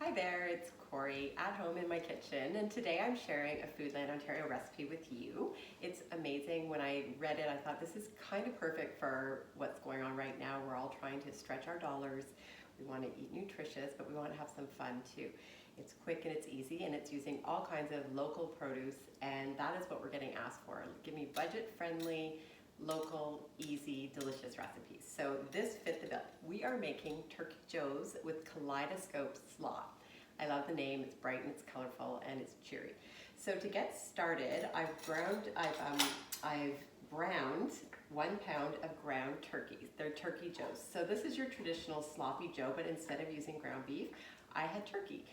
Hi there, it's Corey at home in my kitchen, and today I'm sharing a Foodland Ontario recipe with you. It's amazing. When I read it, I thought this is kind of perfect for what's going on right now. We're all trying to stretch our dollars. We want to eat nutritious, but we want to have some fun too. It's quick and it's easy, and it's using all kinds of local produce, and that is what we're getting asked for. Give me budget-friendly, local, easy, delicious recipes. So this fit the bill. We are making Turkey Joes with Kaleidoscope Slaw. I love the name. It's bright and it's colorful and it's cheery. So to get started, I've browned 1 pound of ground turkeys. They're Turkey Joes. So this is your traditional sloppy Joe, but instead of using ground beef, I had turkey.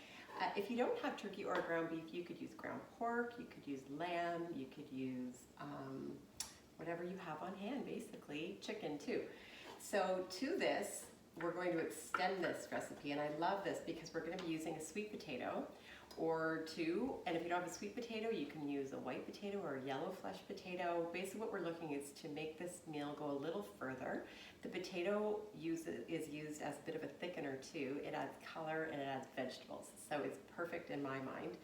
If you don't have turkey or ground beef, you could use ground pork, you could use lamb, you could use whatever you have on hand, basically, chicken too. So to this, we're going to extend this recipe, and I love this because we're going to be using a sweet potato or two, and if you don't have a sweet potato, you can use a white potato or a yellow flesh potato. Basically what we're looking is to make this meal go a little further. The potato is used as a bit of a thickener too. It adds color and it adds vegetables, so it's perfect in my mind.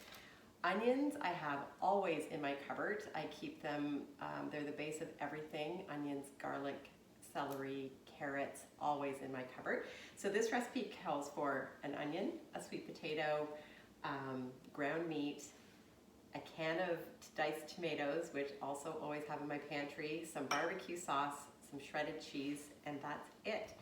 Onions I have always in my cupboard. I keep them, they're the base of everything. Onions, garlic, celery, carrots, always in my cupboard. So this recipe calls for an onion, a sweet potato, ground meat, a can of diced tomatoes, which also always have in my pantry, some barbecue sauce, some shredded cheese, and that's it.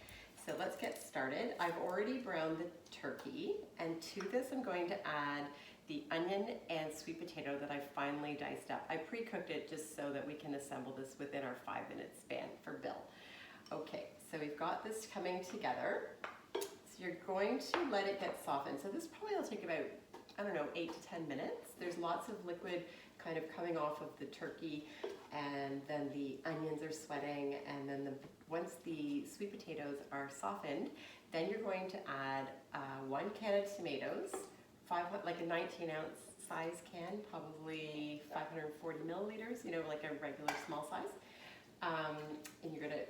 So let's get started. I've already browned the turkey, and to this I'm going to add the onion and sweet potato that I finely diced up. I pre-cooked it just so that we can assemble this within our 5-minute span for Bill. Okay, so we've got this coming together. So you're going to let it get softened. So this probably will take about, I don't know, 8 to 10 minutes. There's lots of liquid kind of coming off of the turkey, and then the onions are sweating, and then once the sweet potatoes are softened, then you're going to add 1 can of tomatoes, like a 19-ounce size can, probably 540 milliliters, you know, like a regular small size. And you're gonna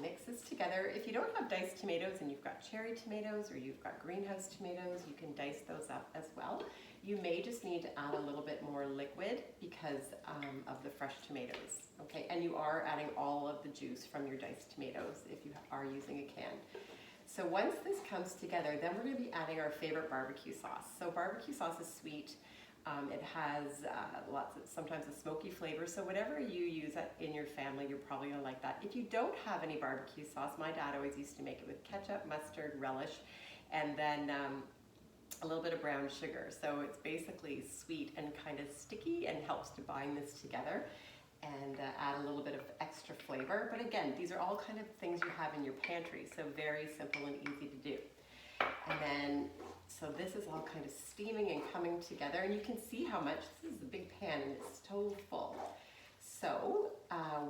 mix this together. If you don't have diced tomatoes and you've got cherry tomatoes or you've got greenhouse tomatoes, you can dice those up as well. You may just need to add a little bit more liquid because of the fresh tomatoes, okay? And you are adding all of the juice from your diced tomatoes if you are using a can. So once this comes together, then we're going to be adding our favorite barbecue sauce. So barbecue sauce is sweet. It has sometimes a smoky flavor. So whatever you use in your family, you're probably going to like that. If you don't have any barbecue sauce, my dad always used to make it with ketchup, mustard, relish, and then a little bit of brown sugar. So it's basically sweet and kind of sticky and helps to bind this together and add a little bit of extra flavor. But again, these are all kind of things you have in your pantry, so very simple and easy to do. And then, so this is all kind of steaming and coming together, and you can see how much, this is a big pan and it's stove full. So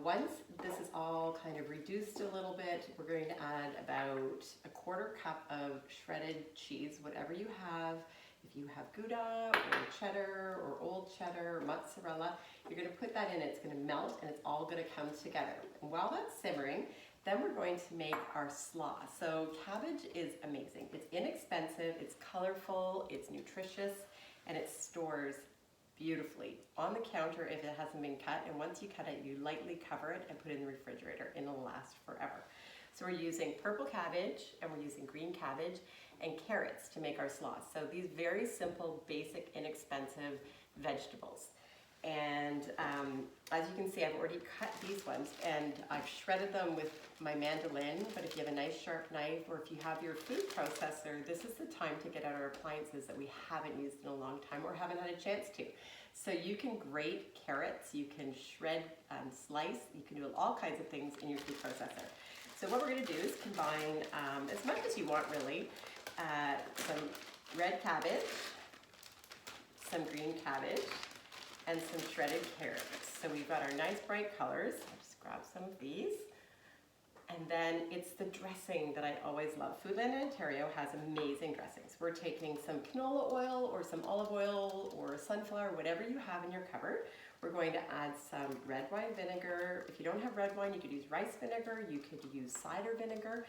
once this is all kind of reduced a little bit, we're going to add about a 1/4 cup of shredded cheese, whatever you have. If you have Gouda or cheddar or old cheddar or mozzarella, you're going to put that in. It's going to melt and it's all going to come together. And while that's simmering, then we're going to make our slaw. So cabbage is amazing. It's inexpensive, it's colorful, it's nutritious, and it stores beautifully on the counter if it hasn't been cut. And once you cut it, you lightly cover it and put it in the refrigerator, and it'll last forever. So we're using purple cabbage and we're using green cabbage and carrots to make our slaw. So these very simple, basic, inexpensive vegetables. And as you can see, I've already cut these ones and I've shredded them with my mandolin, but if you have a nice sharp knife or if you have your food processor, this is the time to get out our appliances that we haven't used in a long time or haven't had a chance to. So you can grate carrots, you can shred and slice, you can do all kinds of things in your food processor. So what we're going to do is combine as much as you want really, some red cabbage, some green cabbage, and some shredded carrots. So we've got our nice bright colors. I'll just grab some of these. And then it's the dressing that I always love. Foodland Ontario has amazing dressings. We're taking some canola oil or some olive oil or sunflower, whatever you have in your cupboard. We're going to add some red wine vinegar. If you don't have red wine, you could use rice vinegar. You could use cider vinegar.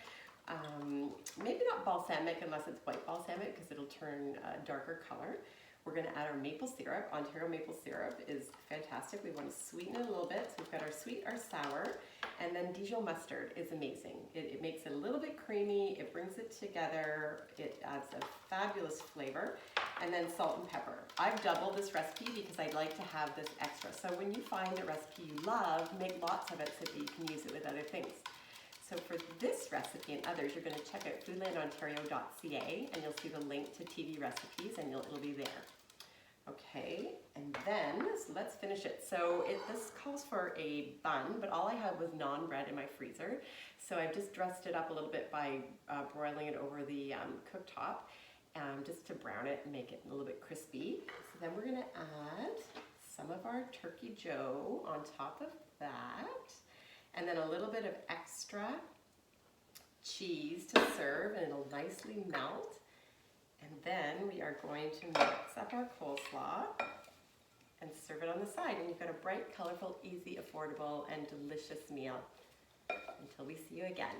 Maybe not balsamic unless it's white balsamic because it'll turn a darker color. We're going to add our maple syrup. Ontario maple syrup is fantastic. We want to sweeten it a little bit. So we've got our sweet, our sour, and then Dijon mustard is amazing. It makes it a little bit creamy. It brings it together. It adds a fabulous flavor. And then salt and pepper. I've doubled this recipe because I'd like to have this extra. So when you find a recipe you love, make lots of it so that you can use it with other things. So for this recipe and others, you're going to check out foodlandontario.ca and you'll see the link to TV recipes and it'll be there. Okay, and then so let's finish it. So this calls for a bun, but all I had was naan bread in my freezer. So I've just dressed it up a little bit by broiling it over the cooktop just to brown it and make it a little bit crispy. So then we're going to add some of our turkey joe on top of that. And then a little bit of extra cheese to serve, and it'll nicely melt. And then we are going to mix up our coleslaw and serve it on the side. And you've got a bright, colorful, easy, affordable, and delicious meal. Until we see you again.